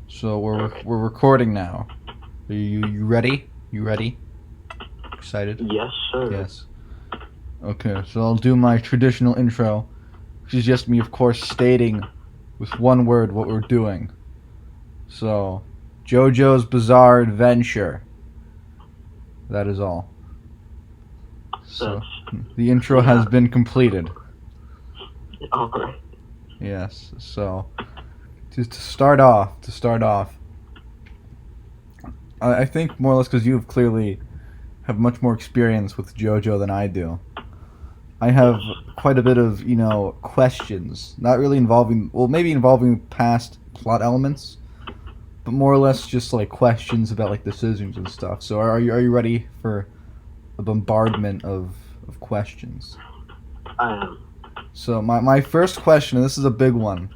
So we're recording now. Are you ready? You ready? Excited? Yes, sir. Yes. Okay, so I'll do my traditional intro, which is just me, of course, stating with one word what we're doing. So, JoJo's Bizarre Adventure. That is all. So, the intro has been completed. Alright. Yes, so, to start off, I think more or less because you have clearly have much more experience with JoJo than I do. I have quite a bit of, questions. Not really involving, well, maybe involving past plot elements, but more or less just like questions about like decisions and stuff. So are you ready for a bombardment of questions? I am. So my first question, and this is a big one,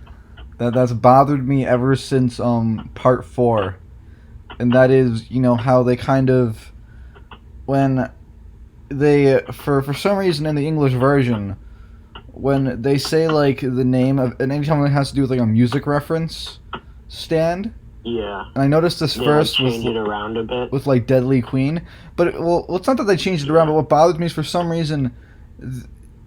that's bothered me ever since part 4, and that is, how they kind of, when they, for some reason in the English version, when they say like the name of, and anytime it has to do with like a music reference stand. Yeah. And I noticed this first like, change it around a bit. with like Deadly Queen, but well, it's not that they changed it around, but what bothers me is for some reason,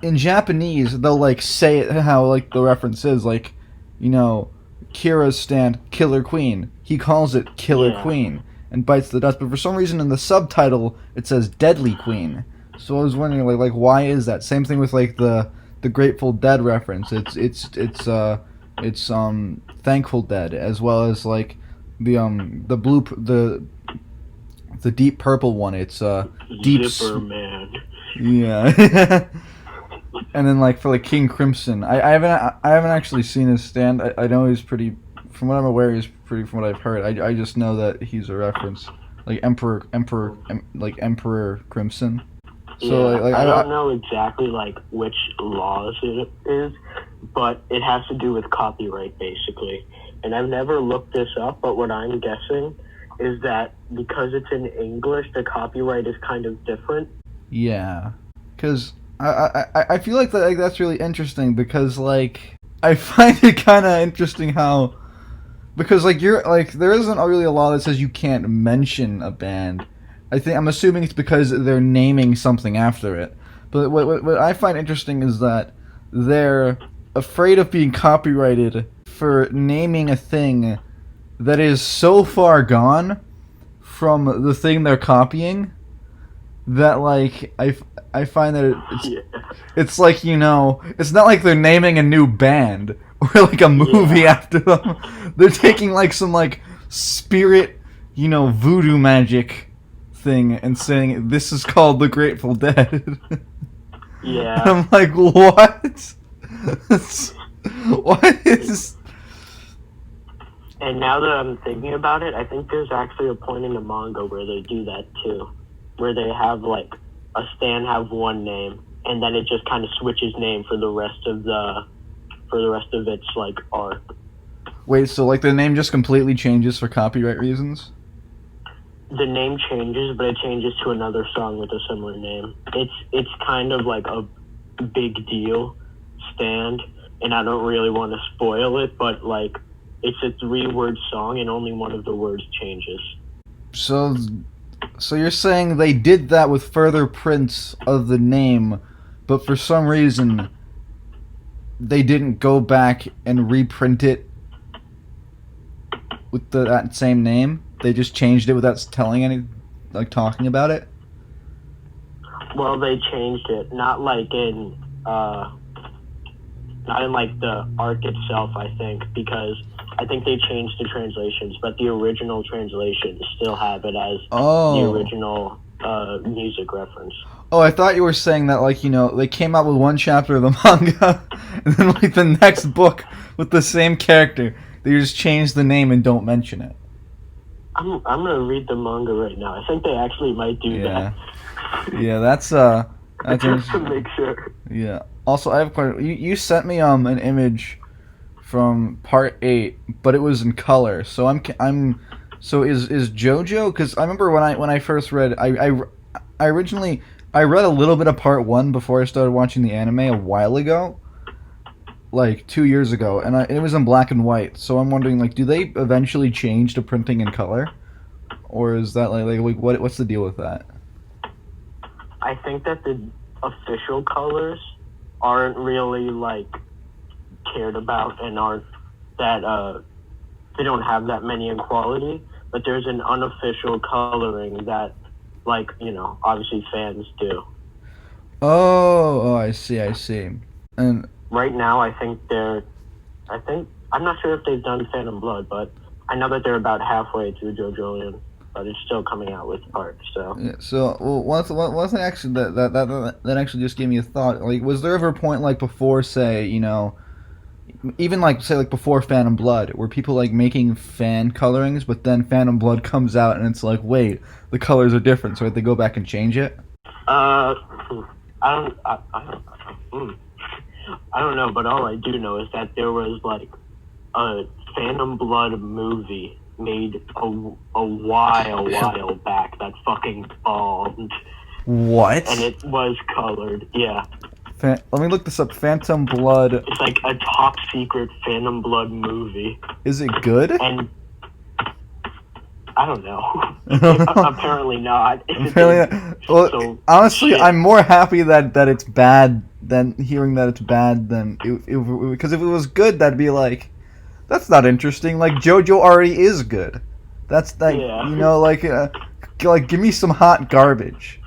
in Japanese they'll like say it how like the reference is, like, Kira's stand, Killer Queen. He calls it Killer Queen and bites the dust, but for some reason in the subtitle it says Deadly Queen. So I was wondering like why is that? Same thing with like the Grateful Dead reference. It's Thankful Dead, as well as like the blue the Deep Purple one. It's Deep Zipper Man. Yeah. And then like for like King Crimson, I haven't actually seen his stand. I know he's pretty, from what I'm aware, he's pretty, from what I've heard. I just know that he's a reference, like Emperor Crimson. So yeah, I don't know exactly like which laws it is, but it has to do with copyright basically. And I've never looked this up, but what I'm guessing is that because it's in English, the copyright is kind of different. Yeah, because I feel like that's really interesting, because like I find it kind of interesting how, because like you're like there isn't really a law that says you can't mention a band. I'm assuming it's because they're naming something after it. But what I find interesting is that they're afraid of being copyrighted for naming a thing that is so far gone from the thing they're copying that like I find that it's like, it's not like they're naming a new band or like a movie after them. They're taking like some like spirit, voodoo magic thing and saying this is called the Grateful Dead. Yeah. And I'm like, what? What is? And now that I'm thinking about it, I think there's actually a point in the manga where they do that too, where they have like a stand have one name, and then it just kind of switches name for the rest of its like arc. Wait, so like the name just completely changes for copyright reasons? The name changes, but it changes to another song with a similar name. It's kind of like a big deal stand, and I don't really want to spoil it, but like it's a 3-word song and only one of the words changes. So you're saying they did that with further prints of the name, but for some reason they didn't go back and reprint it with that same name? They just changed it without talking about it? Well, they changed it, not in like the arc itself, I think, because I think they changed the translations, but the original translations still have it as the original music reference. Oh, I thought you were saying that, like, they came out with one chapter of the manga, and then, like, the next book with the same character, they just change the name and don't mention it. I'm gonna read the manga right now. I think they actually might do that. Yeah, that's just to make sure. Yeah. Also, I have you sent me an image from part 8, but it was in color. So so is JoJo, because I remember when I first read, I originally read a little bit of part 1 before I started watching the anime a while ago. like 2 years ago, and it was in black and white. So I'm wondering, like, do they eventually change to printing in color, or is that like what's the deal with that? I think that the official colors aren't really like cared about and aren't that they don't have that many in quality, but there's an unofficial coloring that, like, obviously fans do. Oh, I see. And Right now, I'm not sure if they've done Phantom Blood, but I know that they're about halfway through JoJo's, but it's still coming out with parts. So yeah, so well, one thing actually that actually just gave me a thought. Like, was there ever a point like before, say, even like say like before Phantom Blood, where people like making fan colorings, but then Phantom Blood comes out and it's like, wait, the colors are different, so they go back and change it? I don't know, but all I do know is that there was like a Phantom Blood movie made a while back that fucking bombed. What? And it was colored, yeah. Let me look this up. Phantom Blood. It's like a top secret Phantom Blood movie. Is it good? And I don't know. I don't know. Apparently not. Well, So, honestly, shit. I'm more happy that it's bad than hearing that it's bad than because if it was good, that'd be like, that's not interesting. Like JoJo already is good. That's like Yeah. like give me some hot garbage.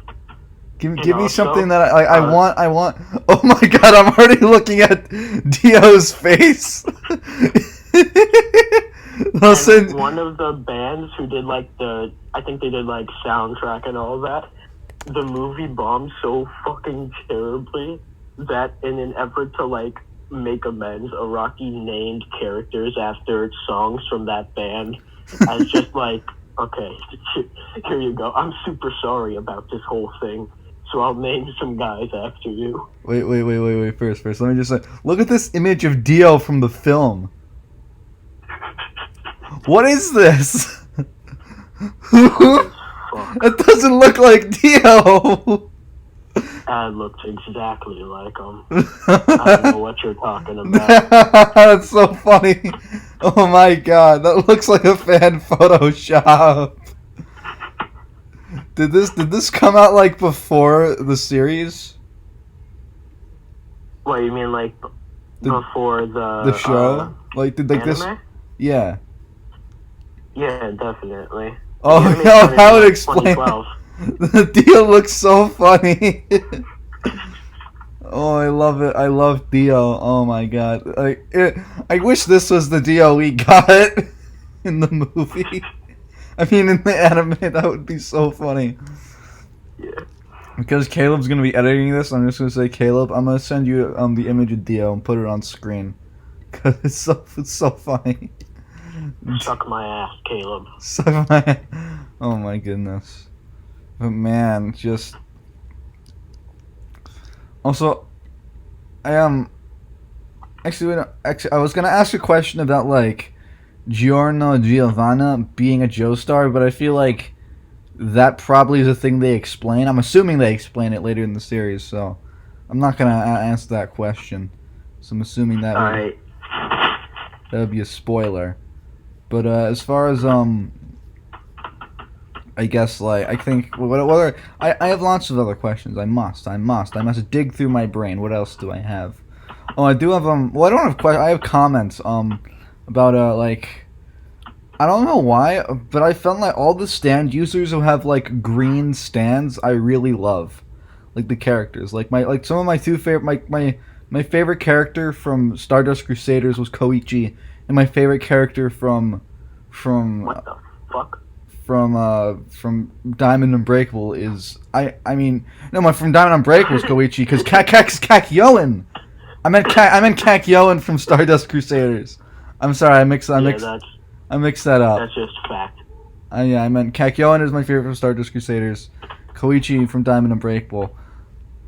Give me something that I want. Oh my god! I'm already looking at Dio's face. And one of the bands who did like I think they did like soundtrack and all that, the movie bombed so fucking terribly that in an effort to like make amends, Araki named characters after songs from that band as just like, okay, here you go. I'm super sorry about this whole thing, so I'll name some guys after you. Wait. First, let me just say, look at this image of Dio from the film. What is this? It doesn't look like Dio. That looks exactly like him. I don't know what you're talking about. That's so funny. Oh my god, that looks like a fan Photoshop. Did this come out like before the series? What, you mean like before The show? Like did like anime? this? Yeah. Yeah, definitely. Oh, The anime no, started that in, would like, explain. 2012. The Dio looks so funny. Oh, I love it. I love Dio. Oh my god. I wish this was the Dio we got in the movie. I mean, in the anime, that would be so funny. Yeah. Because Caleb's gonna be editing this, I'm just gonna say, Caleb, I'm gonna send you the image of Dio and put it on screen. Cause it's so funny. Suck my ass, Caleb. Oh my goodness. But man, just also, I actually I was gonna ask a question about like Giorno Giovanna being a Joestar, but I feel like that probably is a thing they explain. I'm assuming they explain it later in the series, so I'm not gonna answer that question. So I'm assuming that Alright. that would be a spoiler. But as far as I guess like I think whether I have lots of other questions. I must dig through my brain. What else do I have? Oh, I do have well, I don't have questions. I have comments about like I don't know why, but I found like all the stand users who have like green stands I really love. Like the characters. Like some of my two favorite my favorite character from Stardust Crusaders was Koichi, and my favorite character from What the fuck? from Diamond Unbreakable is from Diamond Unbreakable is Koichi because Kakyoin. I meant Kakyoin from Stardust Crusaders. I'm sorry, I mixed that up. That's just fact. I meant Kakyoin is my favorite from Stardust Crusaders. Koichi from Diamond Unbreakable.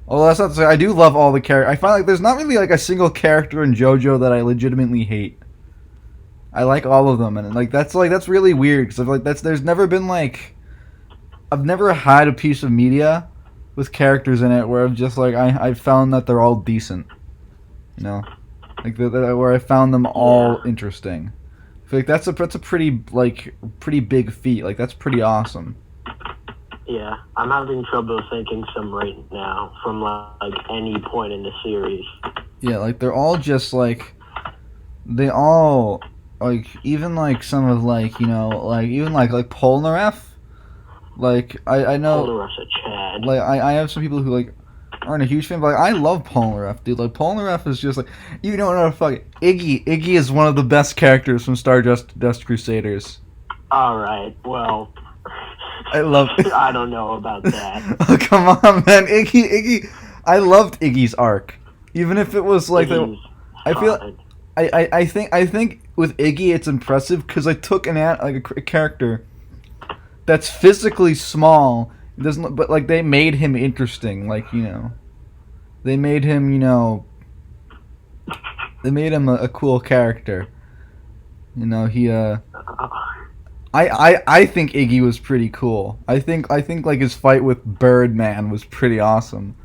Although that's not to say, I do love all the characters. I find like there's not really like a single character in JoJo that I legitimately hate. I like all of them, and that's really weird because there's never been like I've never had a piece of media with characters in it where I've just like I found that they're all decent, you know. Like where I found them all Yeah. interesting. I feel like that's a pretty big feat. Like that's pretty awesome. Yeah, I'm having trouble thinking some right now from like any point in the series. Yeah, like they're all just like they all like even like some of like like even like Polnareff. Like I know Polnareff's a Chad. like I have some people who like aren't a huge fan, but like I love Polnareff, dude. Like Polnareff is just like you don't know fuck Iggy. Iggy is one of the best characters from Stardust Crusaders. All right, well, I love. I don't know about that. Oh come on, man, Iggy. I loved Iggy's arc, even if it was like Iggy's I feel. fine. I think with Iggy it's impressive because I took a character that's physically small, doesn't but like they made him interesting. Like they made him they made him a cool character. He I think Iggy was pretty cool. I think like his fight with Birdman was pretty awesome.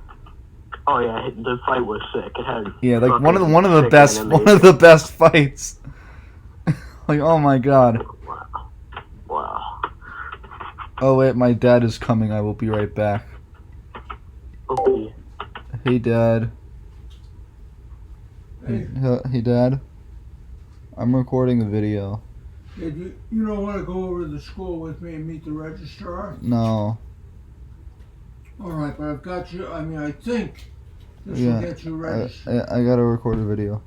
Oh yeah, the fight was sick. It had Yeah, like fucking one of the sick best animation. fights. Like oh my god. Wow. Oh wait, my dad is coming. I will be right back. Okay. Hey dad. Hey dad. I'm recording a video. Yeah, you don't want to go over to the school with me and meet the registrar? No. All right, but I've got you. I mean, I think this Yeah. will get you registered. I gotta record a video.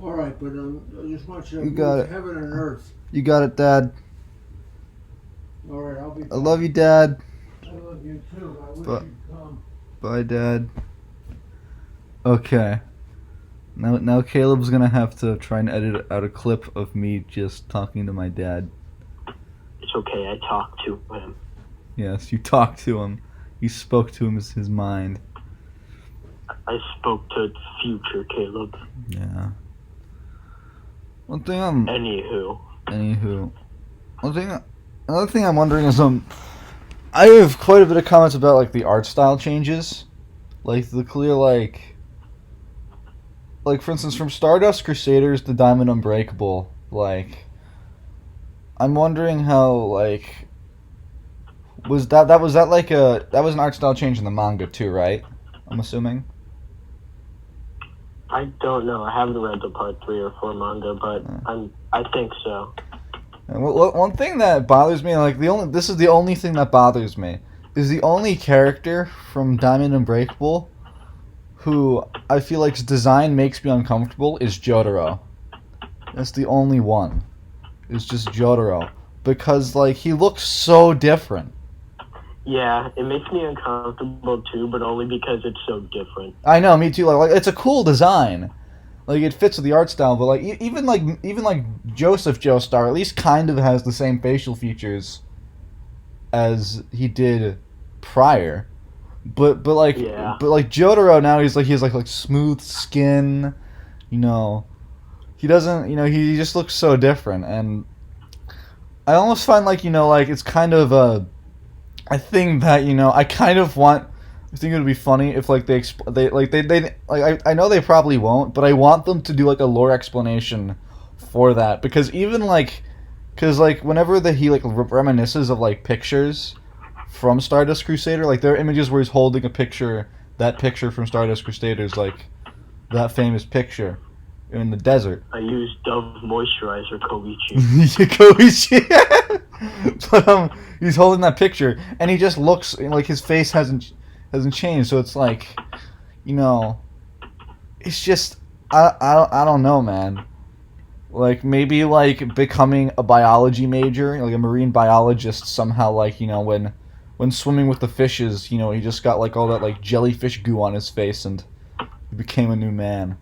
All right, but I just want you to You move got it. heaven and earth. You got it, Dad. All right, I'll be. I love you, Dad. I love you too. I wish But- you'd come. Bye, Dad. Okay. Now Caleb's gonna have to try and edit out a clip of me just talking to my dad. It's okay. I talked to him. Yes, you talked to him. You spoke to him as his mind. I spoke to future Caleb. Yeah. Anywho. Another thing I'm wondering is I have quite a bit of comments about like the art style changes, like the clear like for instance from Stardust Crusaders to Diamond Unbreakable. Like, I'm wondering how like was that like that was an art style change in the manga too, right? I'm assuming. I don't know. I haven't read the part 3 or 4 manga, but I think so. And one thing that bothers me, like this is the only thing that bothers me, is the only character from Diamond Unbreakable who I feel like his design makes me uncomfortable is Jotaro. That's the only one. It's just Jotaro. Because like he looks so different. Yeah, it makes me uncomfortable too, but only because it's so different. I know, me too. Like it's a cool design. Like it fits with the art style, but like even like Joseph Joestar at least kind of has the same facial features as he did prior. But like Jotaro now he has like smooth skin, He doesn't, he just looks so different, and I almost find like like it's kind of a thing that I kind of want. I think it would be funny if like they I know they probably won't, but I want them to do like a lore explanation for that, because even because whenever he reminisces of like pictures from Stardust Crusader, like there are images where he's holding that picture from Stardust Crusaders, like that famous picture in the desert. I used Dove Moisturizer Koichi. Koichi. But he's holding that picture, and he just looks like his face hasn't changed. So it's like, it's just I don't know, man. Like maybe like becoming a biology major, like a marine biologist somehow, like when swimming with the fishes, he just got like all that like jellyfish goo on his face, and he became a new man.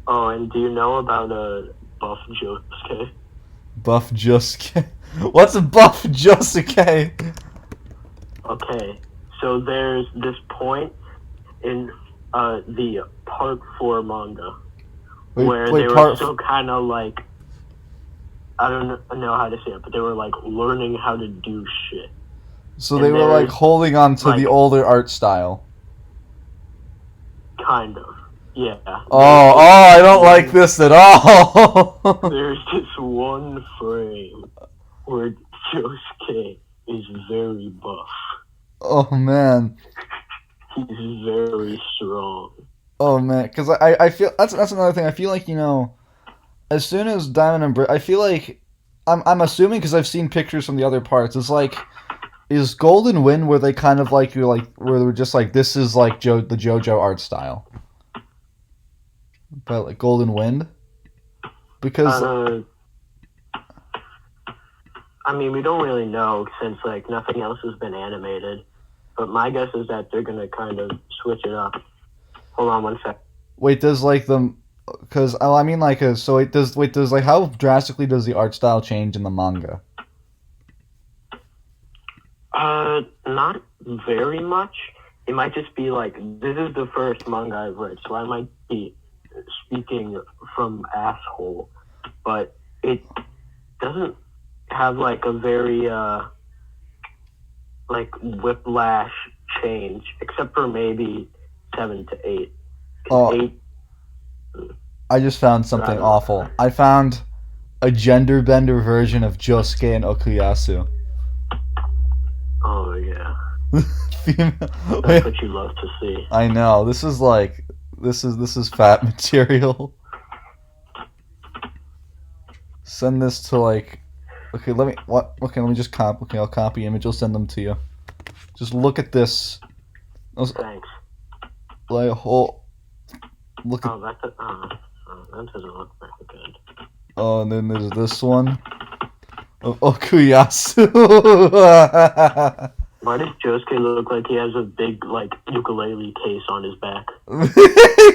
Oh, and do you know about Buff Josuke? Buff Josuke? What's a Buff Josuke? Okay, so there's this point in the Part 4 manga where they were still kind of like, I don't know how to say it, but they were like learning how to do shit. So they were like holding on to the older art style. Kind of. Yeah. I don't like this at all. There's this one frame where Josuke is very buff. Oh man. He's very strong. Oh man, because I feel that's another thing. I feel like as soon as Diamond and I feel like I'm assuming because I've seen pictures from the other parts. It's like is Golden Wind where they kind of like where they're just like this is like the JoJo art style, but like Golden Wind because I mean we don't really know since like nothing else has been animated, but my guess is that they're gonna kind of switch it up. Hold on one sec. wait does like the because I mean like so it does like how drastically does the art style change in the manga? Not very much. It might just be like, this is the first manga I've read, so I might be speaking from asshole, but it doesn't have like a very, like whiplash change, except for maybe 7 to 8. Oh, 8. I just found something awful. I found a gender bender version of Josuke and Okuyasu. Oh yeah. Female. That's what you love to see. I know. This is fat material. Send this to like. Okay, let me just copy. Okay, I'll copy image. I'll send them to you. Just look at this. Thanks. Like whole. Look at. That doesn't look very good. Oh, and then there's this one. Of Okuyasu. Why does Josuke look like he has a big, like, ukulele case on his back?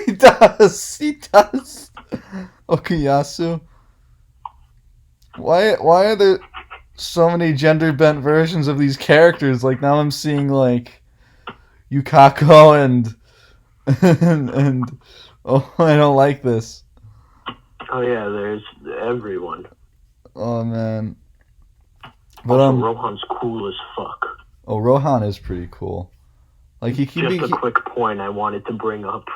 He does. Okuyasu. Why are there so many gender bent versions of these characters? Like now I'm seeing like Yukako and oh, I don't like this. Oh yeah, there's everyone. Oh man. But also, Rohan's cool as fuck. Oh, Rohan is pretty cool. Like he can Just a quick point I wanted to bring up.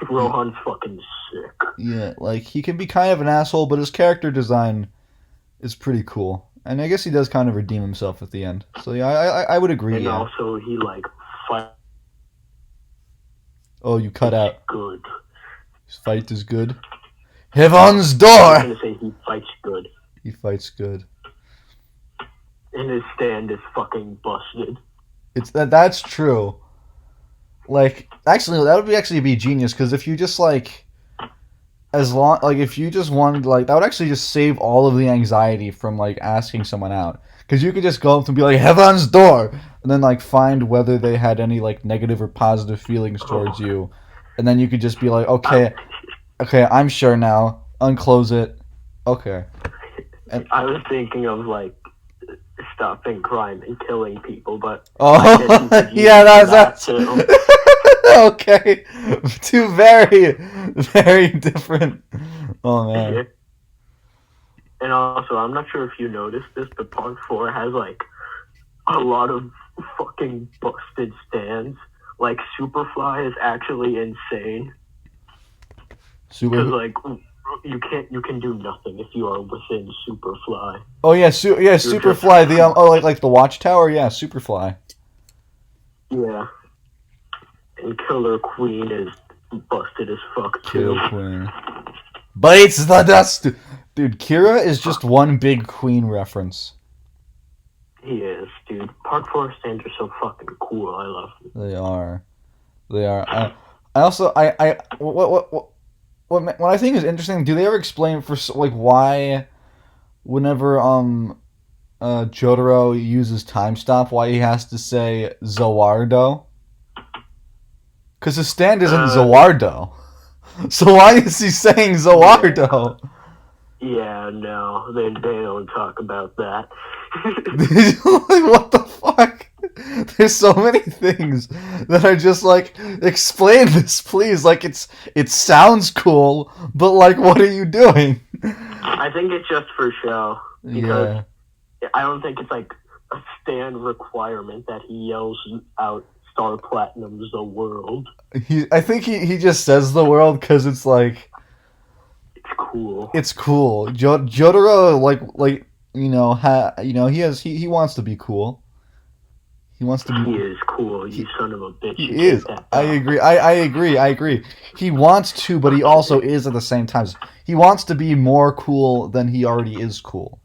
Rohan's fucking sick. Yeah, like he can be kind of an asshole, but his character design is pretty cool. And I guess he does kind of redeem himself at the end. So yeah, I would agree. And also he like fight. Oh, you cut out. Good. His fight is good. Heaven's door. I'm gonna say he fights good. He fights good. And his stand is fucking busted. That's true. Like actually, that would actually be genius because if you just like, if you just wanted like that would actually just save all of the anxiety from like asking someone out because you could just go up and be like Heaven's door and then like find whether they had any like negative or positive feelings towards you, and then you could just be like okay, I'm sure now. Unclose it. Okay. And I was thinking of like stopping crime and killing people, but yeah, that's too. Okay. Two very, very different. Oh man. And also, I'm not sure if you noticed this, but Part 4 has like a lot of fucking busted stands. Like Superfly is actually insane. Because like you can do nothing if you are within Superfly. Oh yeah, Superfly. The like the Watchtower. Yeah, Superfly. Yeah. And Killer Queen is busted as fuck too. Killer Queen bites the dust. Dude, Kira is just one big Queen reference. He is, dude. Part 4 stands are so fucking cool. I love them. They are. I also what I think is interesting. Do they ever explain for like why, whenever Jotaro uses time stop, why he has to say Zawardo? Because his stand isn't Zawardo. So why is he saying Zawardo? Yeah, no, they don't talk about that. Like, what the fuck? There's so many things that are just like, explain this, please. Like it sounds cool, but like, what are you doing? I think it's just for show because I don't think it's like a stand requirement that he yells out Star Platinum's the world. I think he just says the world because it's like It's cool. it's cool. Jotaro he wants to be cool. He wants to be. He is cool, you son of a bitch. He You is. take that I back. agree. I agree. He wants to, but he also is at the same time. He wants to be more cool than he already is cool.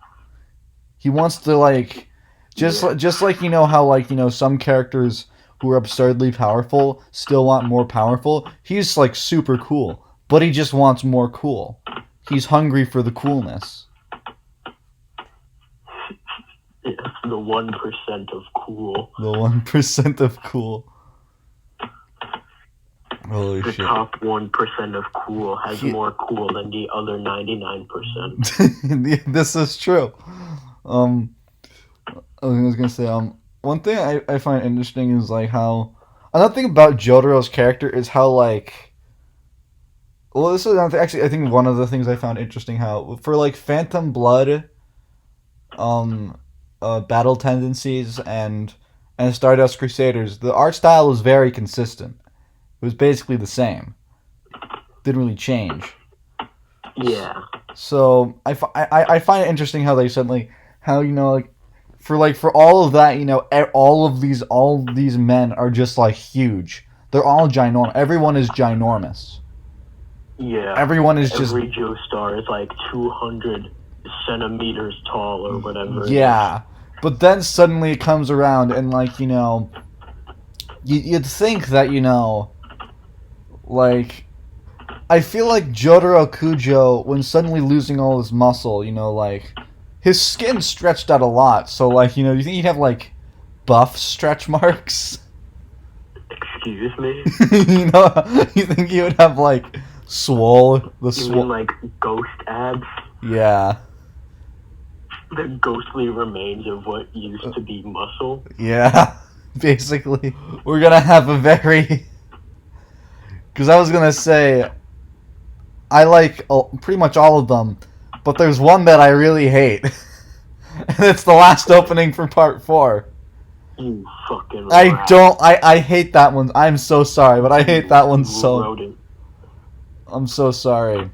He wants to like, just like how some characters who are absurdly powerful still want more powerful. He's like super cool, but he just wants more cool. He's hungry for the coolness. Yes, the 1% of cool. The 1% of cool. Holy The shit. top 1% of cool has more cool than the other 99%. This is true. I was gonna say, one thing I find interesting is like how another thing about Jotaro's character is how like, well, this is actually I think one of the things I found interesting how for like Phantom Blood, battle tendencies and Stardust Crusaders, the art style was very consistent. It was basically the same. Didn't really change. Yeah. So I find it interesting how they suddenly how for all of that all these men are just like huge. They're all ginormous. Everyone is ginormous. Yeah. Everyone is just Every Joestar is like 200 centimeters tall or whatever. yeah. But then suddenly it comes around and like you'd think that like I feel like Jotaro Kujo, when suddenly losing all his muscle, like his skin stretched out a lot. So like do you think he'd have like buff stretch marks? Excuse me? You think he would have like swole You mean like ghost abs? Yeah. The ghostly remains of what used to be muscle? Yeah. Basically, we're gonna have a very. Because I was gonna say, I like pretty much all of them, but there's one that I really hate, and it's the last opening for part 4. You fucking I rat. don't. I hate that one. I'm so sorry, but I hate that one You so. rodent. I'm so sorry.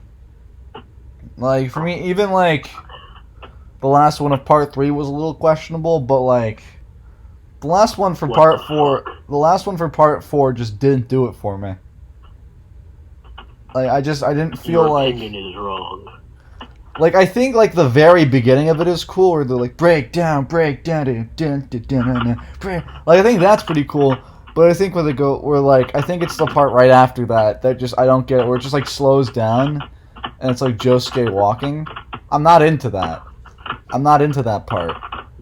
Like for me, even like the last one of part 3 was a little questionable, but like the last one for What part the 4, fuck? the last one for part 4 just didn't do it for me. Like I didn't feel Your like. opinion is wrong. Like I think like the very beginning of it is cool, where they're like break down, break. Like I think that's pretty cool, but I think when they go, I think it's the part right after that just I don't get it, where it just like slows down, and it's like Josuke walking. I'm not into that. I'm not into that part.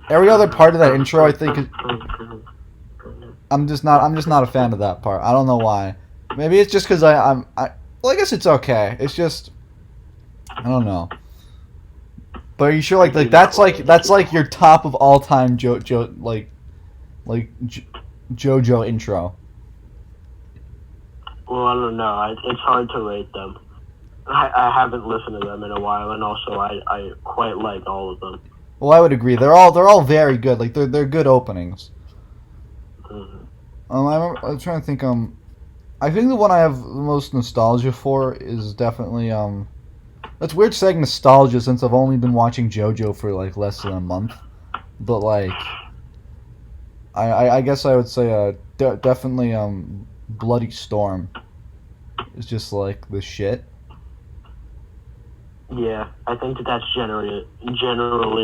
Every other part of that intro, I think, I'm just not a fan of that part. I don't know why. Maybe it's just because well, I guess it's okay. It's just I don't know. But are you sure that's like your top of all time JoJo intro? Well, I don't know. It's hard to rate them. I haven't listened to them in a while, and also I quite like all of them. Well, I would agree. They're all very good. Like they're good openings. Mhm. I'm trying to think. I think the one I have the most nostalgia for is definitely It's weird saying nostalgia since I've only been watching JoJo for like less than a month, but like, I guess I would say definitely Bloody Storm is just like the shit. Yeah, I think that's generally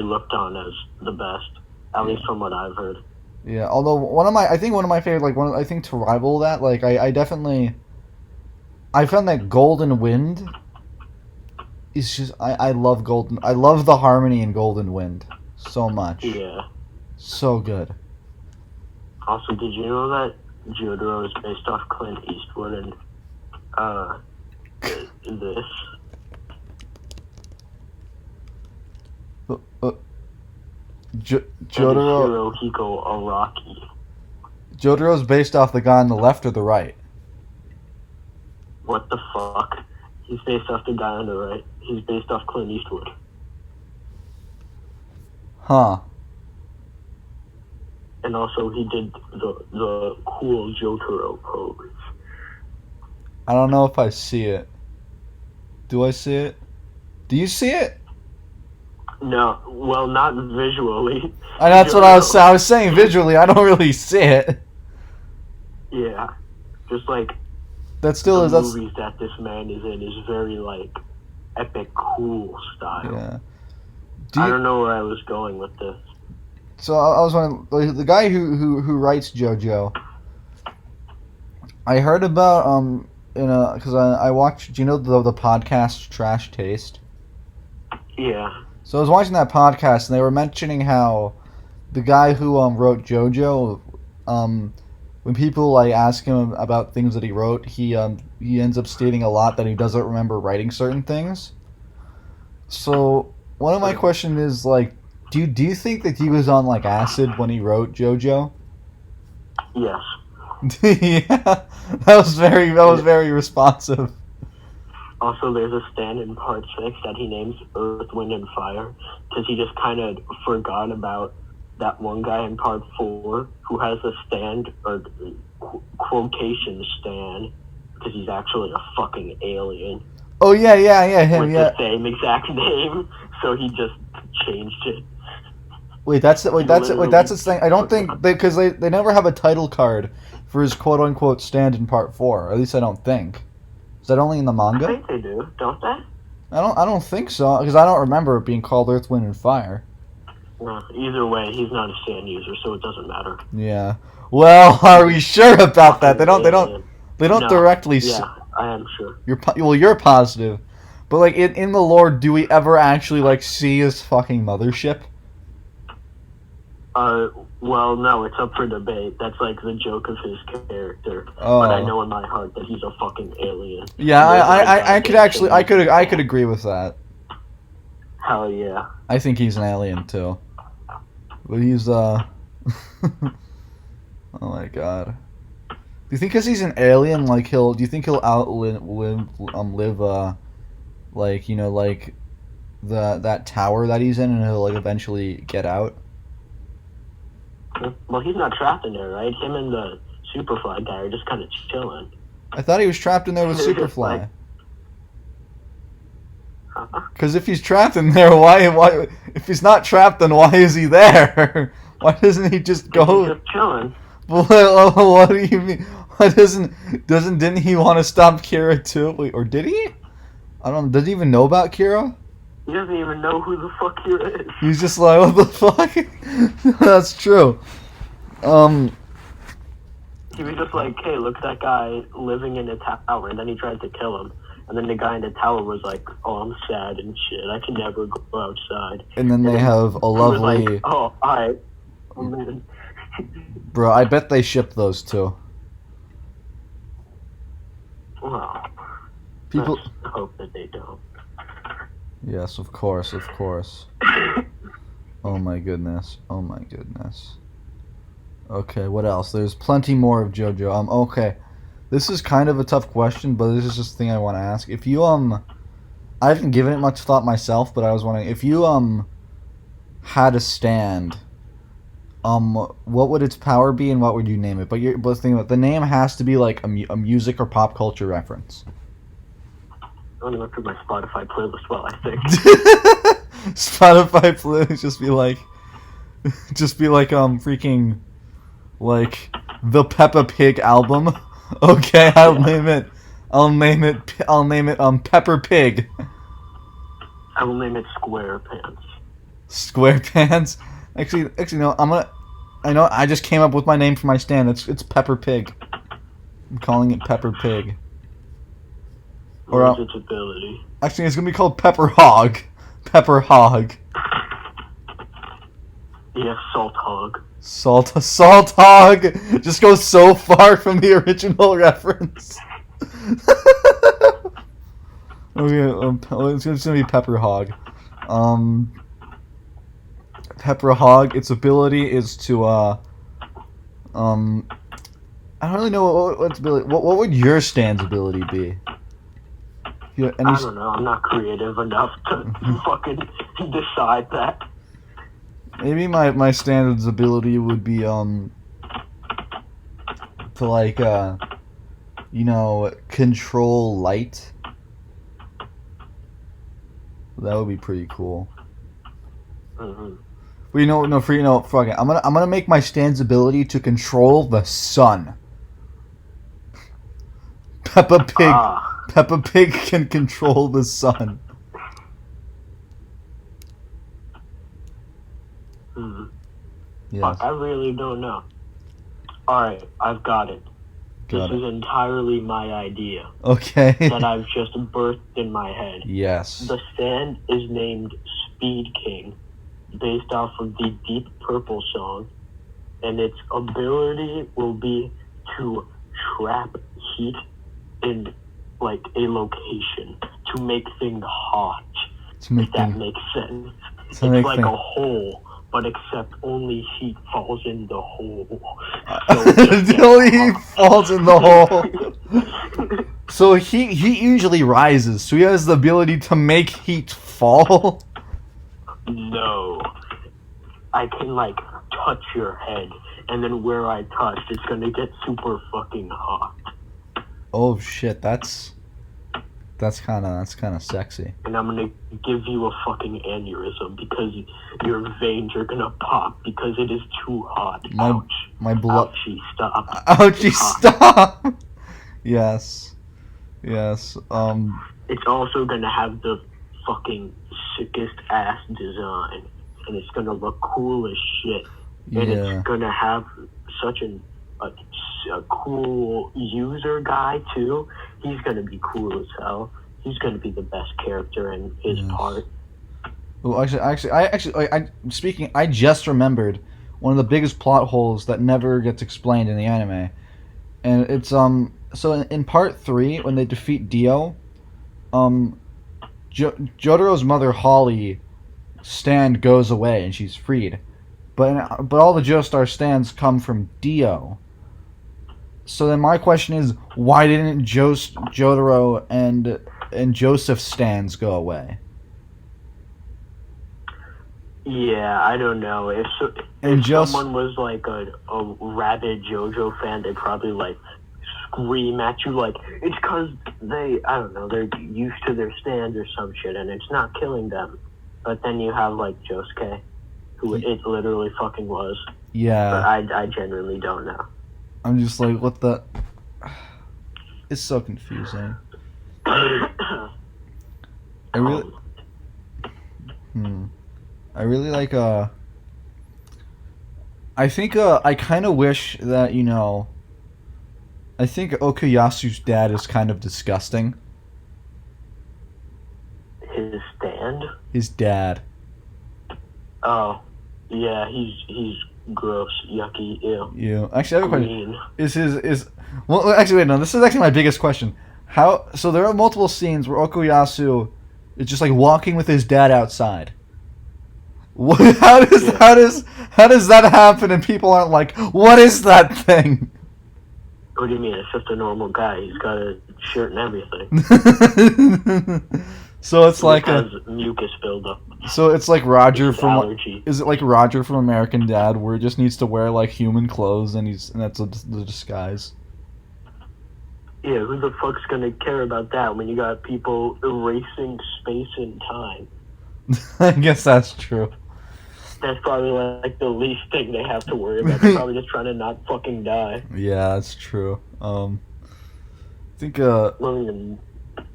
looked on as the best, at least from what I've heard. Yeah, although one of my favorite I think to rival that I definitely I found that Golden Wind is just I love the harmony in Golden Wind so much. Yeah. So good. Also, did you know that Jotaro is based off Clint Eastwood and this? Jotaro Hirohiko Araki. Jotaro's based off the guy on the left or the right? What the fuck? He's based off the guy on the right. He's based off Clint Eastwood. Huh. And also, he did the cool Jotaro pose. I don't know if I see it. Do I see it? Do you see it? No, well, not visually. And that's what I was saying visually. I don't really see it. Yeah, just like That still is. the That's movies that this man is in is very like epic, cool style. yeah. I don't know where I was going with this. So I was wondering, the guy who writes JoJo. I heard about because I watched. Do you know the podcast Trash Taste? Yeah. So I was watching that podcast, and they were mentioning how the guy who wrote JoJo, when people like ask him about things that he wrote, he ends up stating a lot that he doesn't remember writing certain things. So one of my questions is like, do you think that he was on like acid when he wrote JoJo? Yes. Yeah, that was very responsive. Also, there's a stand in part 6 that he names Earth, Wind, and Fire because he just kind of forgot about that one guy in part 4 who has a stand, or quotation stand, because he's actually a fucking alien. Oh yeah, him, with yeah. the same exact name, so he just changed it. That's the thing. I don't think because they never have a title card for his quote unquote stand in part 4. Or at least I don't think. Is that only in the manga? I think they do, don't they? I don't think so because I don't remember it being called Earth, Wind, and Fire. Well, either way, he's not a stand user, so it doesn't matter. Yeah. Well, are we sure about that? They don't No, directly. Yeah, I am sure. You're positive, but like in the lore, do we ever actually like see his fucking mothership? Well, no, it's up for debate. That's like the joke of his character. Oh. But I know in my heart that he's a fucking alien. Yeah, I could agree with that. Hell yeah. I think he's an alien too. But he's oh my god. Do you think because he's an alien, like do you think he'll live like, you know, like that tower that he's in, and he'll like eventually get out? Well, he's not trapped in there, right? Him and the Superfly guy are just kind of chilling. I thought he was trapped in there with They're just Superfly. Like, Because if he's trapped in there, why? If he's not trapped, then why is he there? Why doesn't he just go? He's just chilling. What do you mean? Why didn't he want to stop Kira too? Wait, or did he? I don't know. Does he even know about Kira? He doesn't even know who the fuck Kira is. He's just like, what the fuck? That's true. He was just like, hey, look at that guy living in a tower, and then he tried to kill him. And then the guy in the tower was like, oh, I'm sad and shit. I can never go outside. And then they have a lovely... He was like, oh, alright. Oh, man. Bro, I bet they ship those two. Well, People... let's hope that they don't. Yes, of course. Oh my goodness. Okay, what else? There's plenty more of JoJo. Okay. This is kind of a tough question, but this is just the thing I want to ask. If you, I haven't given it much thought myself, but I was wondering, if you, had a stand, what would its power be and what would you name it? But think about it, the name has to be like a music or pop culture reference. I'm gonna go through my Spotify playlist while I think. Spotify playlist just be like freaking like the Peppa Pig album. Okay, I'll name it Pepper Pig. I will name it SquarePants. SquarePants? Actually no, I just came up with my name for my stand. It's Pepper Pig. I'm calling it Pepper Pig. What is its ability? Actually, it's gonna be called Pepper Hog. Pepper Hog. Yeah, Salt Hog. Salt Hog just goes so far from the original reference. Okay, it's gonna be Pepper Hog. Pepper Hog. Its ability is to I don't really know what's ability. What would your stand's ability be? I don't know. I'm not creative enough to fucking decide that. Maybe my standards ability would be to like control light. That would be pretty cool. Mm-hmm. Well, fuck it. I'm gonna make my stands ability to control the sun. Peppa Pig can control the sun. Mm-hmm. Yes. Fuck, I really don't know. Alright, I've got it. This is entirely my idea. Okay. That I've just birthed in my head. Yes. The stand is named Speed King, based off of the Deep Purple song, and its ability will be to trap heat in like a location to make things hot. If that makes sense. It's like a hole, but except only heat falls in the hole. So only heat falls in the hole. So heat usually rises, so he has the ability to make heat fall. No. I can like touch your head, and then where I touch, it's gonna get super fucking hot. Oh shit, that's kind of sexy. And I'm gonna give you a fucking aneurysm because your veins are gonna pop because it is too hot. Ouch. My blood. Ouchie, stop. Ouchie, stop. Yes. It's also gonna have the fucking sickest ass design, and it's gonna look cool as shit. And it's gonna have such a cool user guy too. He's gonna be cool as hell. He's gonna be the best character in his part. Well, I just remembered one of the biggest plot holes that never gets explained in the anime, and it's so in part 3 when they defeat Dio, Jotaro's mother Holly stand goes away and she's freed, but all the Joestar stands come from Dio. So then my question is, why didn't Jotaro and Joseph's stands go away? Yeah, I don't know. If someone was like a rabid JoJo fan, they'd probably like scream at you like, it's because they're used to their stands or some shit, and it's not killing them. But then you have like Josuke, who it literally fucking was. Yeah. But I genuinely don't know. I'm just like, what the... It's so confusing. I really like, I think, I kind of wish that, I think Okuyasu's dad is kind of disgusting. His stand? His dad. Oh, yeah, he's gross, yucky, ew. Yeah. Actually, I have a question. Well, actually, wait, no. This is actually my biggest question. So there are multiple scenes where Okuyasu is just like walking with his dad outside. How does that happen and people aren't like, what is that thing? What do you mean? It's just a normal guy. He's got a shirt and everything. So it's like has mucus buildup. So it's like Roger from allergy. Is it like Roger from American Dad, where he just needs to wear like human clothes and that's the disguise? Yeah, who the fuck's gonna care about that when you got people erasing space and time? I guess that's true. That's probably like the least thing they have to worry about. They're probably just trying to not fucking die. Yeah, that's true. I think William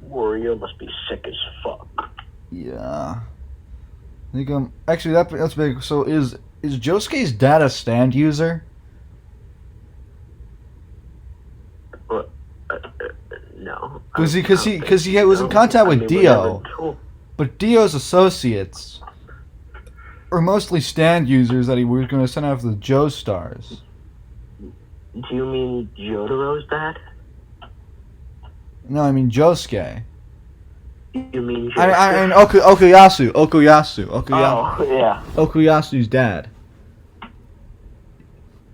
Wario must be sick as fuck. Yeah. I think actually that's big. So is Josuke's dad a stand user? No. Because he was in contact with Dio, but Dio's associates are mostly stand users that he was going to send out for the Joestars. Do you mean Jotaro's dad? No, I mean Josuke. You mean Josuke? I mean Okuyasu. Oh, yeah. Okuyasu's dad.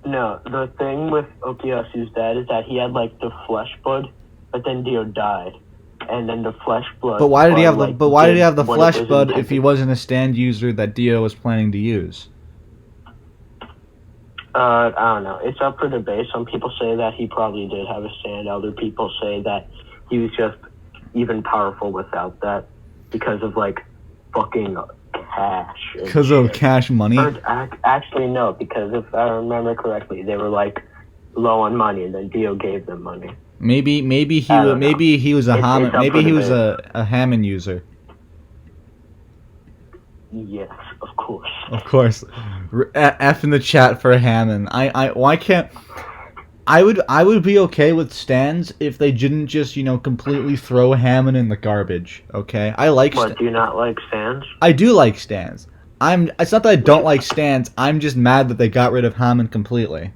No, the thing with Okuyasu's dad is that he had like the flesh blood, but then Dio died, and then the flesh blood. But why did he have the flesh blood if he wasn't a stand user that Dio was planning to use? I don't know. It's up for debate. Some people say that he probably did have a stand. Other people say that he was just even powerful without that because of, like, fucking cash. Because of cash money? Actually, no, because if I remember correctly, they were, like, low on money, and then Dio gave them money. Maybe he was a Hammond user. Yes, of course. Of course. F in the chat for Hammond. Why can't I would be okay with stands if they didn't just, completely throw Hammond in the garbage, okay? I like What, do you not like stands? I do like stands. It's not that I don't like stands, I'm just mad that they got rid of Hammond completely.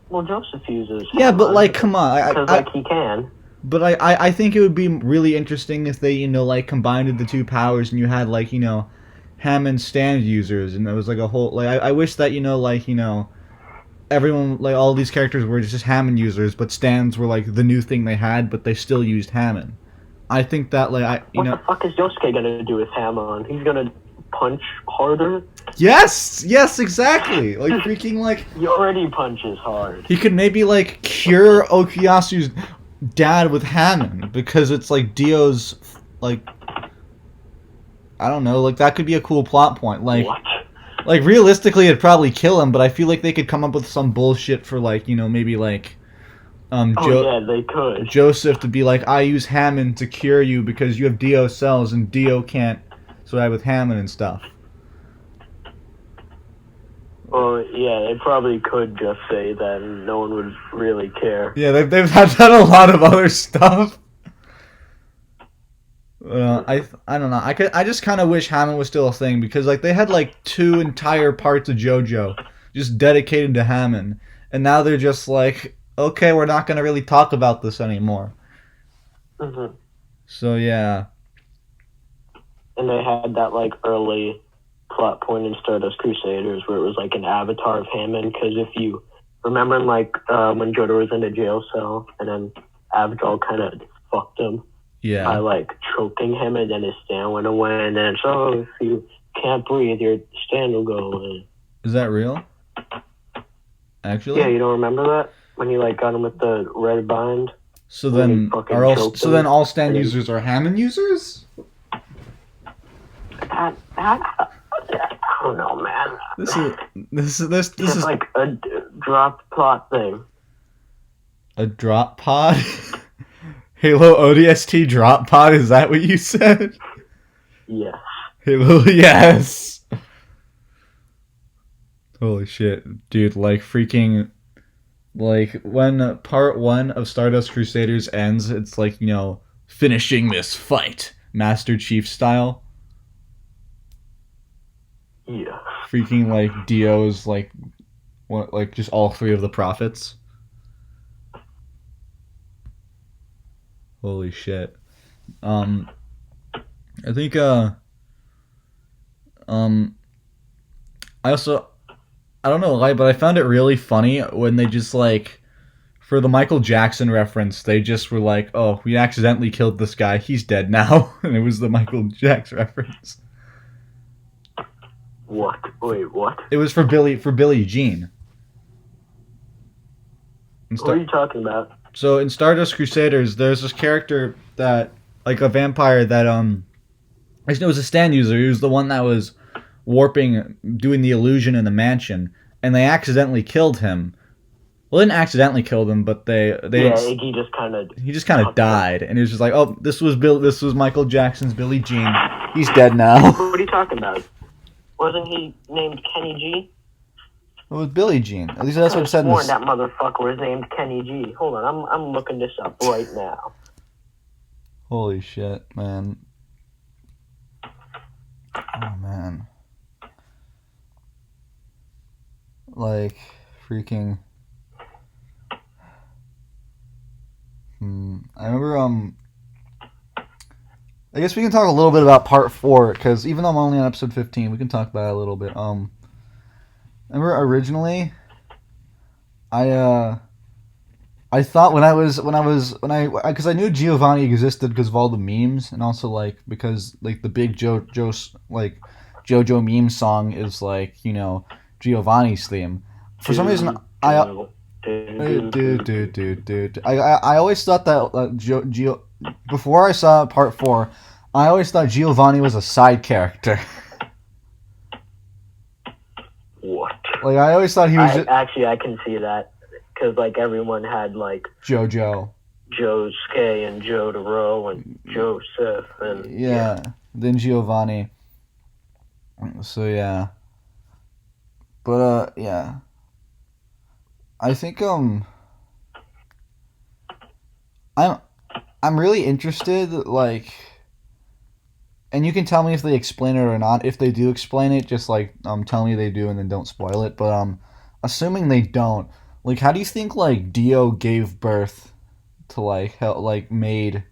Well, Joseph uses Yeah, but, like, come on. Because, he can. But I think it would be really interesting if they, combined the two powers and you had, like, Hammond stand users, and it was like a whole, like, I wish that, everyone, like, all these characters were just Hammond users, but stands were, like, the new thing they had, but they still used Hammond. I think that, like, What the fuck is Yosuke gonna do with Hammond? He's gonna punch harder? Yes, exactly. Like, freaking, like... He already punches hard. He could maybe, like, cure Okuyasu's dad with Hammond, because it's, like, Dio's, like... I don't know, like, that could be a cool plot point. Like, what? Like, realistically, it'd probably kill him, but I feel like they could come up with some bullshit for, like, maybe, like, yeah, they could. Joseph to be like, I use Hammond to cure you because you have Dio cells and Dio can't survive with Hammond and stuff. Well, yeah, they probably could just say that and no one would really care. Yeah, they've done a lot of other stuff. I don't know. I just kind of wish Hammond was still a thing because, like, they had, like, 2 entire parts of JoJo just dedicated to Hammond, and now they're just like, okay, we're not gonna really talk about this anymore. Mm-hmm. So yeah. And they had that, like, early plot point in Stardust Crusaders where it was, like, an avatar of Hammond, because if you remember, like, when Jotaro was in a jail cell, and then Abdul kind of fucked him. Yeah. By, like, choking him, and then his stand went away, and then, so if you can't breathe, your stand will go away. Is that real? Actually? Yeah, you don't remember that? When you, like, got him with the red bind? So then all stand users are Hammond users? I don't know, man. This is like a drop plot thing. A drop pod? Halo ODST drop pod, is that what you said? Yeah. Halo, yes! Holy shit. Dude, like, freaking... Like, when part 1 of Stardust Crusaders ends, it's like, finishing this fight. Master Chief style. Yeah. Freaking, like, Dio's, like... What, like, just all 3 of the prophets. Holy shit. I think, I don't know why, but I found it really funny when they just, like, for the Michael Jackson reference, they just were like, oh, we accidentally killed this guy, he's dead now. And it was the Michael Jackson reference. What? Wait, what? It was for Billie Jean. What are you talking about? So in Stardust Crusaders, there's this character that, like, a vampire that, it was a stand user. He was the one that was warping, doing the illusion in the mansion, and they accidentally killed him. Well, they didn't accidentally kill him, but they he just kind of died, and he was just like, oh, this was Michael Jackson's Billie Jean. He's dead now. What are you talking about? Wasn't he named Kenny G? It was Billie Jean. At least that's what it said in this. That motherfucker was named Kenny G. Hold on, I'm looking this up right now. Holy shit, man. Oh, man. Like, freaking... I remember, I guess we can talk a little bit about part 4, because even though I'm only on episode 15, we can talk about it a little bit. Remember originally, I thought because I knew Giovanni existed because of all the memes, and also, like, because, like, the big JoJo meme song is, like, Giovanni's theme. For some reason, I always thought that before I saw part 4, I always thought Giovanni was a side character. What? Like I always thought he was. Actually, I can see that because like everyone had like JoJo, Josuke and Jotaro and Joseph and yeah. Then Giovanni. So yeah. But yeah. I think I'm really interested, like, and you can tell me if they explain it or not. If they do explain it, just like tell me they do and then don't spoil it. But assuming they don't, like, how do you think like Dio gave birth to like made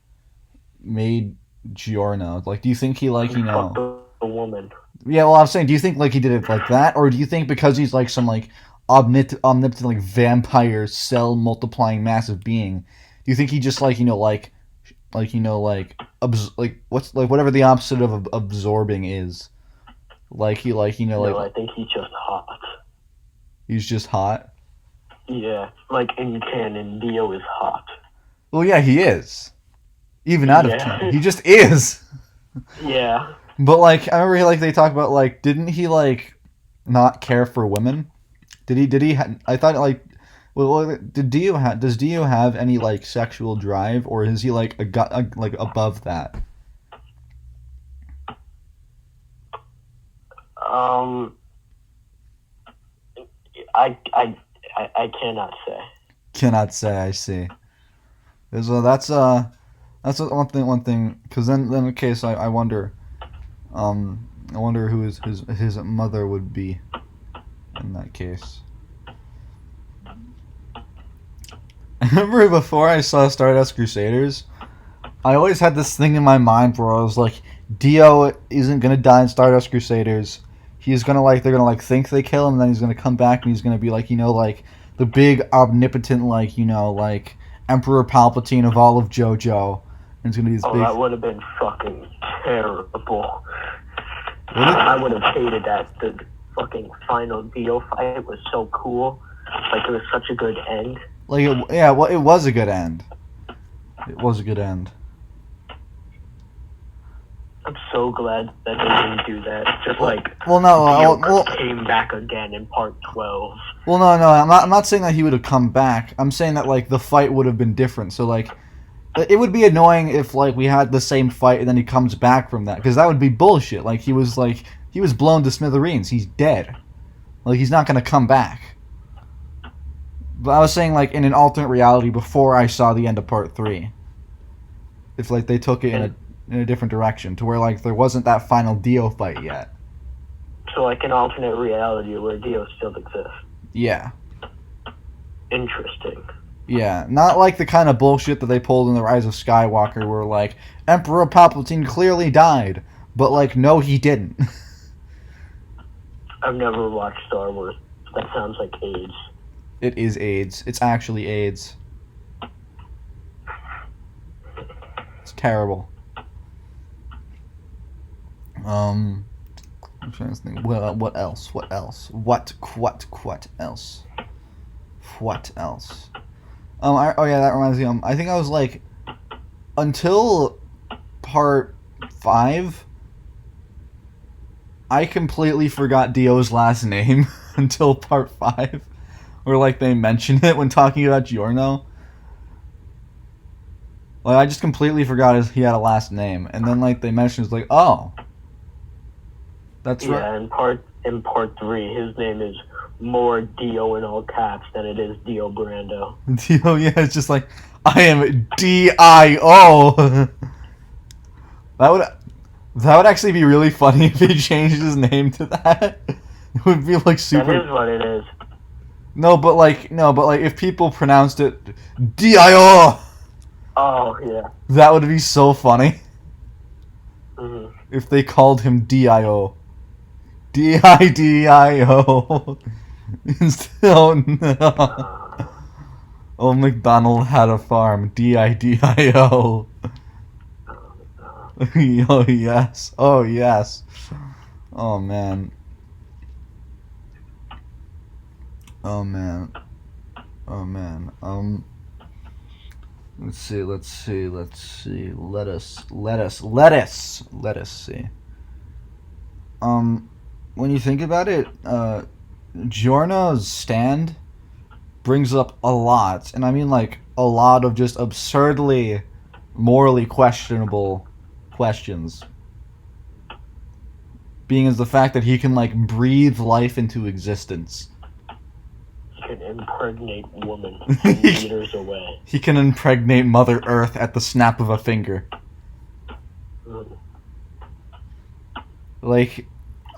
Giorno? Like, do you think he like fucked a woman? Yeah, well, I'm saying, do you think like he did it like that, or do you think because he's like some like omnipotent like vampire cell multiplying massive being, do you think he just like what's like whatever the opposite of absorbing is, like he like No, I think he's just hot. He's just hot. Yeah, like in canon, Dio is hot. Well, yeah, he is. Even out of canon, he just is. Yeah. But like I remember like they talk about like didn't he like not care for women? Did he? I thought like, well, does Dio have any like sexual drive, or is he like like above that? I cannot say. Cannot say. I see. That's one thing. Because then in the case I wonder, who his mother would be in that case. I remember before I saw Stardust Crusaders, I always had this thing in my mind where I was like, Dio isn't gonna die in Stardust Crusaders. He's gonna like they're gonna like think they kill him, and then he's gonna come back and he's gonna be like like the big omnipotent like like Emperor Palpatine of all of JoJo. And it's gonna be this big. That would have been fucking terrible. I would have hated that. The fucking final Dio fight was so cool. Like it was such a good end. Like it was a good end. It was a good end. I'm so glad that they didn't do that. Just like came back again in part 12. Well, no, I'm not saying that he would have come back. I'm saying that like the fight would have been different. So like, it would be annoying if like we had the same fight and then he comes back from that, because that would be bullshit. Like he was blown to smithereens. He's dead. Like he's not gonna come back. But I was saying like in an alternate reality before I saw the end of part 3. If like they took it in a different direction to where like there wasn't that final Dio fight yet. So like an alternate reality where Dio still exists. Yeah. Interesting. Yeah, not like the kind of bullshit that they pulled in The Rise of Skywalker where like Emperor Palpatine clearly died, but like no he didn't. I've never watched Star Wars. That sounds like AIDS. It is AIDS. It's actually AIDS. It's terrible. I'm trying to think. What else? What else? What else? What else? That reminds me. I think I was like, until part 5, I completely forgot Dio's last name until part 5, where like they mention it when talking about Giorno. Like I just completely forgot he had a last name, and then like they mentioned it's like, oh, that's right. Yeah, in part 3, his name is more Dio in all caps than it is Dio Brando. Dio, yeah, it's just like, I am D-I-O. That would actually be really funny if he changed his name to that. It would be like super. That is what it is. No, but like if people pronounced it D-I-O. Oh yeah. That would be so funny. Mm-hmm. If they called him D-I-O. D-I-D-I-O. Still no. Old MacDonald had a farm. D-I-D-I-O. Oh yes. Oh yes. Oh man. Oh man. Oh man. Let's see. Let us see. When you think about it, Giorno's stand brings up a lot, and I mean like a lot of just absurdly morally questionable questions. Being as the fact that he can like breathe life into existence. He can impregnate woman from meters away. He can impregnate Mother Earth at the snap of a finger. Like,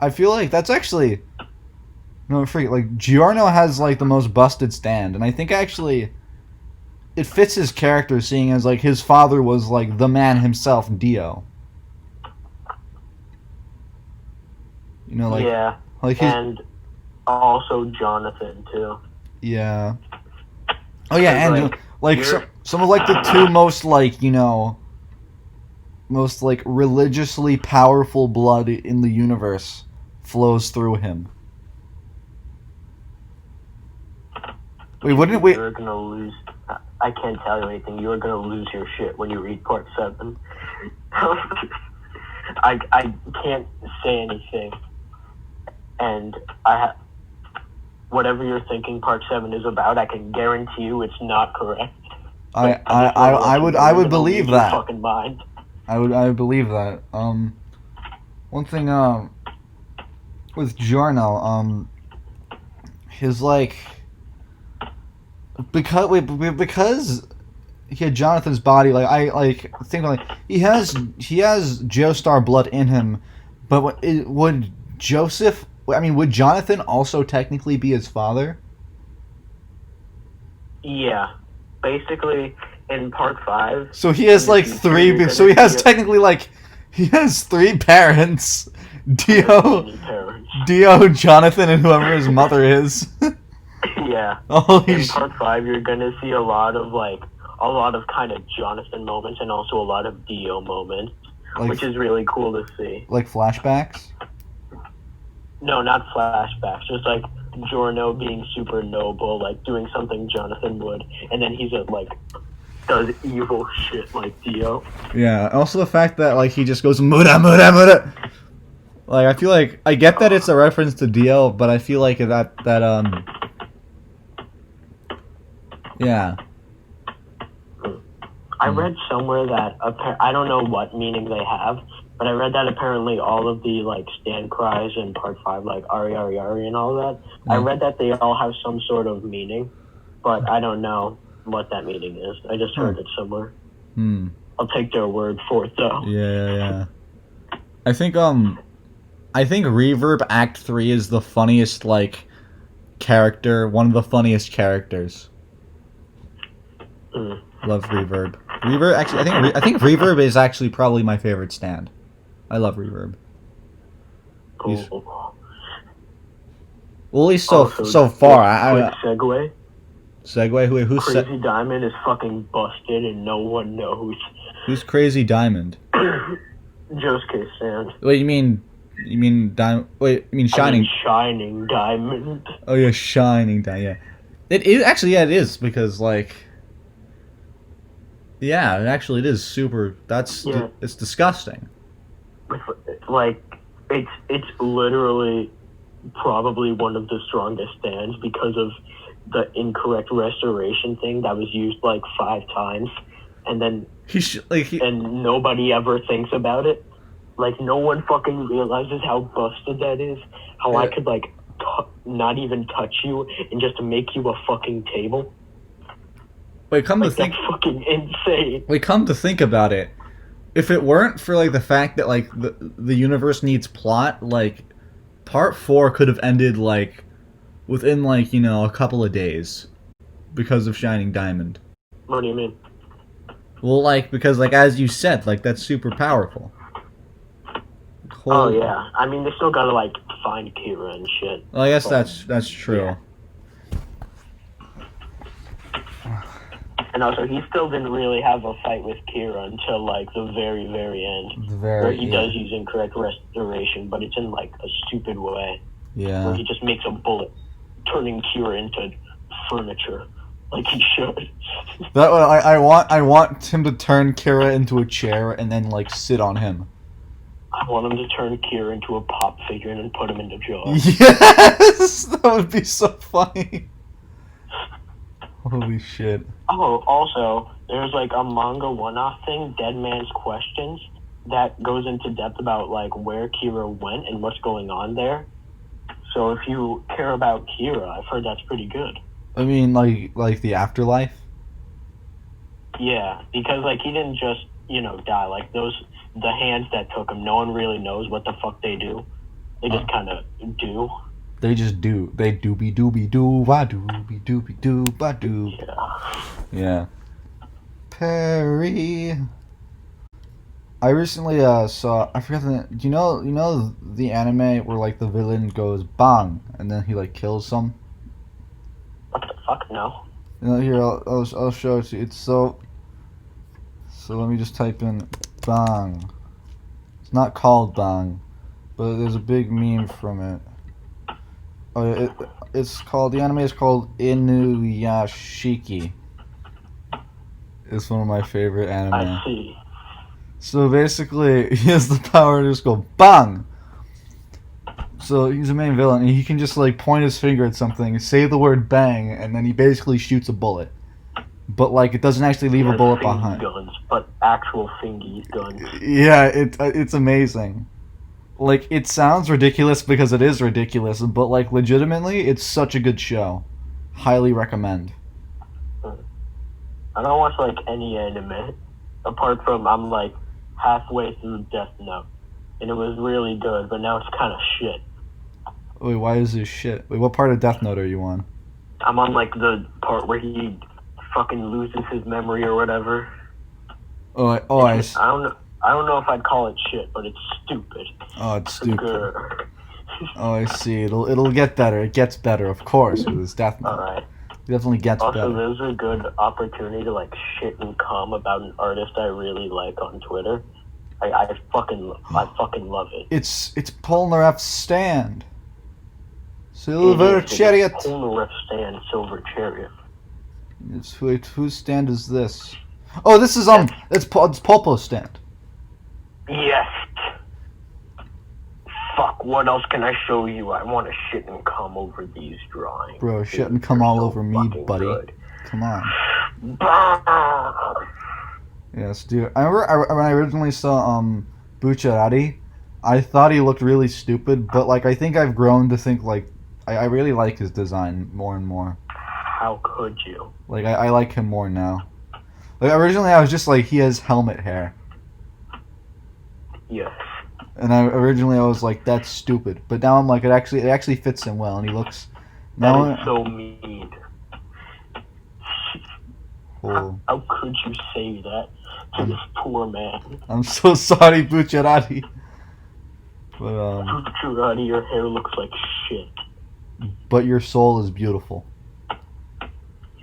I feel like that's actually... No, forget, like, Giorno has, like, the most busted stand, and I think actually it fits his character, seeing as, like, his father was, like, the man himself, Dio. You know, like... Yeah, like his, and also Jonathan, too. Yeah. Oh, yeah, and, like you're- some of, like, the two most, like, you know... most, like, religiously powerful blood in the universe flows through him. Wait, wouldn't we... You're gonna lose... I can't tell you anything. You're gonna lose your shit when you read part 7. I can't say anything. And whatever you're thinking part 7 is about, I can guarantee you it's not correct. I would believe that. Fucking mind. I would believe that. One thing with Giorno, his like because he had Jonathan's body, like I like think like he has Joestar blood in him, but would Joseph? I mean, would Jonathan also technically be his father? Yeah, basically in part 5. So he has like 3. So he has technically like he has 3 parents: Dio, Jonathan, and whoever his mother is. Yeah. Holy in part 5, you're gonna see a lot of kind of Jonathan moments and also a lot of Dio moments, like, which is really cool to see. Like flashbacks? No, not flashbacks. Just like Giorno being super noble, like doing something Jonathan would, and then he's does evil shit like Dio. Yeah. Also the fact that like he just goes Muda. Like I feel like I get that it's a reference to Dio, but I feel like that yeah. I read somewhere that I don't know what meaning they have, but I read that apparently all of the like stand cries in part 5, like Ari Ari Ari and all that, I read that they all have some sort of meaning, but I don't know what that meaning is. I just heard it somewhere. I'll take their word for it though. Yeah. I think Reverb Act 3 is the funniest like character, one of the funniest characters. Love Reverb. Reverb actually, I think Reverb is actually probably my favorite stand. I love Reverb. Cool. Well, at least so far. Segue. Who's Crazy Diamond is fucking busted and no one knows. Who's Crazy Diamond? Josuke stand. Wait, you mean Diamond? Wait, you mean Shining? Shining Diamond. Oh yeah, Shining Diamond. Yeah, it is actually. Yeah, it is because like. Yeah, it is super. It's disgusting. Like, it's literally probably one of the strongest stands because of the incorrect restoration thing that was used like 5 times, and then and nobody ever thinks about it. Like, no one fucking realizes how busted that is. How I could like not even touch you and just make you a fucking table. Wait, come to think, that's fucking insane. Wait, come to think about it, if it weren't for like the fact that like the universe needs plot, like part 4 could have ended like within like a couple of days because of Shining Diamond. What do you mean? Well, like because like as you said, like that's super powerful. Oh yeah, I mean they still gotta like find Kira and shit. Well, I guess that's true. Yeah. And also, he still didn't really have a fight with Kira until, like, the very, very end. Where he does use incorrect restoration, but it's in, like, a stupid way. Yeah. Where he just makes a bullet. turning Kira into furniture, like he should. That way, I want him to turn Kira into a chair and then like sit on him. I want him to turn Kira into a pop figure and then put him into JoJo's. Yes, that would be so funny. Holy shit. Oh, also, there's like a manga one-off thing, Dead Man's Questions, that goes into depth about like where Kira went and what's going on there. So if you care about Kira, I've heard that's pretty good. I mean, like the afterlife. Yeah, because like he didn't just die. Like the hands that took him, no one really knows what the fuck they do. They just kind of do. They just do. They doobie doobie doo ba doobie doobie doo ba doo. Yeah. Perry. I recently saw. I forgot the. Do you know the anime where like the villain goes bang and then he like kills some. What the fuck? No. Here I'll show it to you. It's so. So let me just type in bang. It's not called bang, but there's a big meme from it. Oh, it's called, the anime is called Inuyashiki. It's one of my favorite anime. I see. So basically, he has the power to just go bang. So he's the main villain, and he can just like point his finger at something, say the word bang, and then he basically shoots a bullet. But like it doesn't actually leave a bullet behind. Guns, but actual fingy guns. Yeah, it's amazing. Like, it sounds ridiculous because it is ridiculous, but, like, legitimately, it's such a good show. Highly recommend. I don't watch, like, any anime, apart from I'm, like, halfway through Death Note, and it was really good, but now it's kind of shit. Wait, why is this shit? Wait, what part of Death Note are you on? I'm on, like, the part where he fucking loses his memory or whatever. I don't know if I'd call it shit, but it's stupid. Oh, it's stupid. Oh, I see. It'll get better. It gets better, of course, with this Death Note. Alright. It definitely gets better. Also, there's a good opportunity to, like, shit and cum about an artist I really like on Twitter. I fucking love it. It's Polnareff's Stand. Silver Chariot. Polnareff's Stand, Silver Chariot. Wait, whose stand is this? Oh, this is it's Popo's stand. Yes. Fuck, what else can I show you? I want to shit and cum over these drawings. Bro, shit and cum all over me, buddy. Good. Come on. Bah! Yes, dude. I remember when I originally saw Bucciarati, I thought he looked really stupid, but like I think I've grown to think like I really like his design more and more. How could you? Like I like him more now. Like originally I was just like he has helmet hair. Yes. And I was like that's stupid, but now I'm like it actually fits him well, and he looks. That is so mean. Oh. How could you say that to this poor man? I'm so sorry, Bucciarati. But Bucciarati, your hair looks like shit. But your soul is beautiful.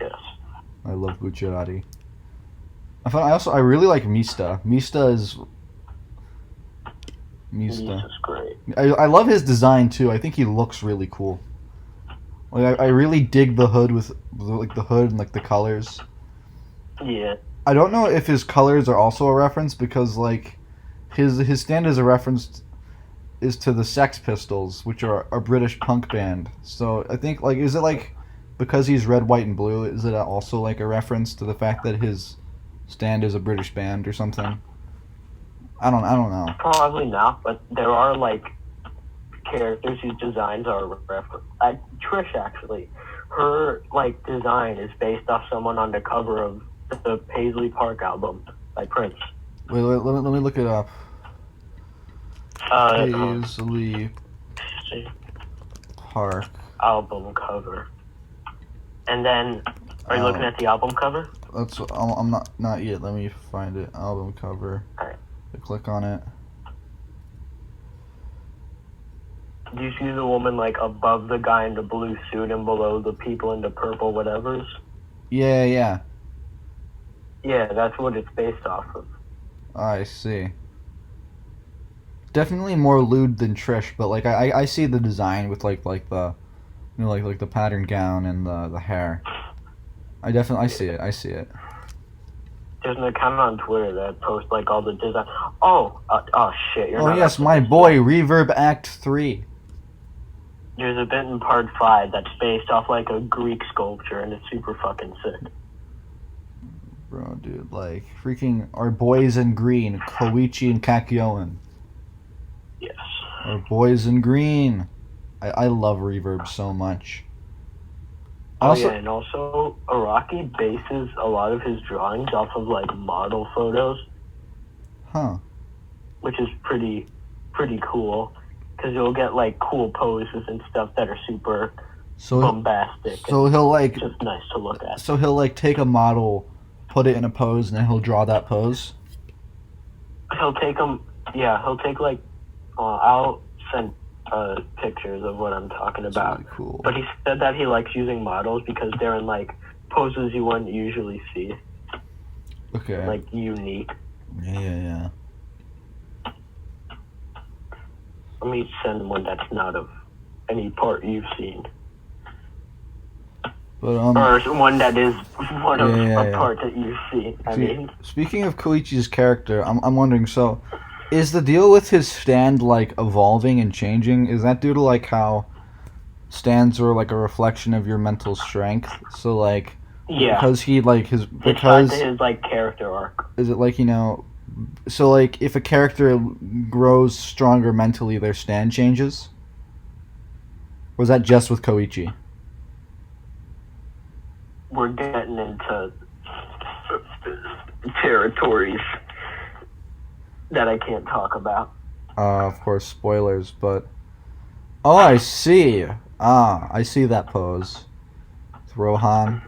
Yes. I love Bucciarati. I really like Mista. Mista is great. I love his design too. I think he looks really cool. Like I really dig the hood with like the hood and like the colors. Yeah. I don't know if his colors are also a reference because like his stand is a reference to the Sex Pistols, which are a British punk band. So I think like is it like because he's red, white, and blue? Is it also like a reference to the fact that his stand is a British band or something? I don't know. Probably not, but there are like characters whose designs are reference. Trish actually, her like design is based off someone on the cover of the Paisley Park album by Prince. Wait, let me look it up. Paisley Park album cover. And then, are you looking at the album cover? That's I'm not yet. Let me find it. Album cover. Alright. Click on it. Do you see the woman like above the guy in the blue suit and below the people in the purple whatevers? Yeah. Yeah, that's what it's based off of. I see. Definitely more lewd than Trish, but like I see the design with like the You know, like the pattern gown and the hair. I see it. I see it. There's an account on Twitter that posts like all the design. Oh shit! You're Oh not yes, up to my this boy, yet. Reverb Act 3. There's a bit in part 5 that's based off like a Greek sculpture, and it's super fucking sick. Bro, dude, like freaking our boys in green, Koichi and Kakyoin. Yes. Our boys in green. I love Reverb so much. Oh Also, yeah, and also Araki bases a lot of his drawings off of like model photos, huh? which is pretty cool because you'll get like cool poses and stuff that are super So bombastic. so and he'll like just nice to look at. so he'll like take a model, put it in a pose, and then he'll draw that pose. He'll take them. Yeah, he'll take like. I'll send pictures of what I'm talking That's about. really cool. But he said that he likes using models because they're in like poses you wouldn't usually see. Okay. Like unique. Yeah. Let me send one that's not of any part you've seen. But Or one that is one of Yeah. a part that you've seen. I mean, speaking of Koichi's character, I'm wondering, so is the deal with his stand like evolving and changing? Is that due to like how stands are like a reflection of your mental strength? So like yeah. because he like It's because tied to his like character arc. is it like, you know, so like if a character grows stronger mentally, their stand changes? Or is that just with Koichi? We're getting into territories that I can't talk about. Of course, spoilers, but oh, I see. I see that pose. With Rohan.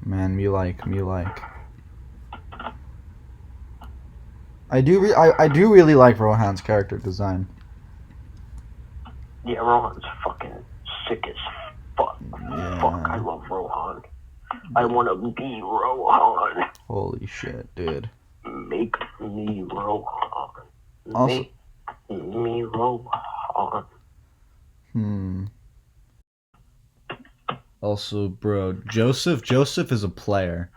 Man, me like. I do really like Rohan's character design. Yeah, Rohan's fucking sick as fuck. Yeah. Fuck, I love Rohan. I want to be Rohan. Holy shit, dude. Make me Rohan. Also- Make me Rohan. Also, bro, Joseph is a player.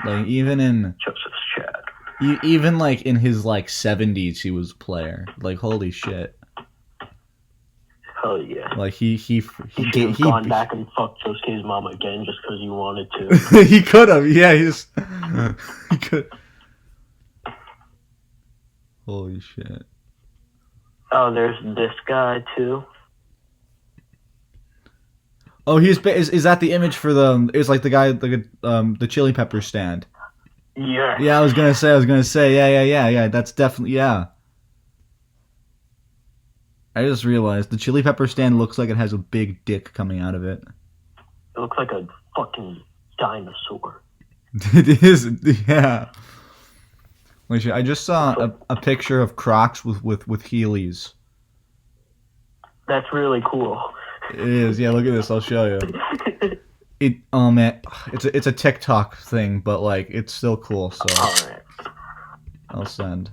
Like even in Joseph's Chad. even like in his like 70s, he was a player. Like holy shit. Hell yeah. Like he You should have gone back and fucked Josuke's mom again just because you wanted to. he could have. Yeah, he could. Holy shit. Oh, there's this guy too. Oh, is that the image for the? It's like the guy, the chili pepper stand. Yeah. Yeah, I was gonna say. Yeah. That's definitely yeah. I just realized the chili pepper stand looks like it has a big dick coming out of it. It looks like a fucking dinosaur. It is, yeah. Wait, I just saw a picture of Crocs with Heelys. That's really cool. It is, yeah. Look at this. I'll show you. Oh man, it's a TikTok thing, but like it's still cool. So Alright. I'll send.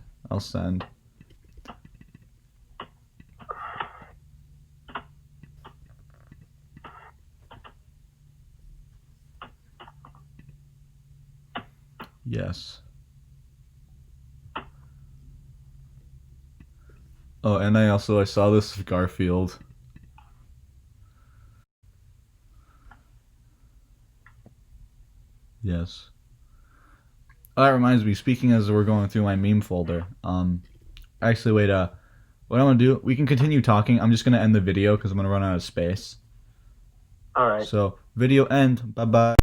Yes. Oh, and I saw this of Garfield. Yes. Oh, that reminds me, speaking as we're going through my meme folder, actually wait, what I'm gonna do, we can continue talking. I'm just gonna end the video because I'm gonna run out of space. Alright. So, video end. Bye-bye.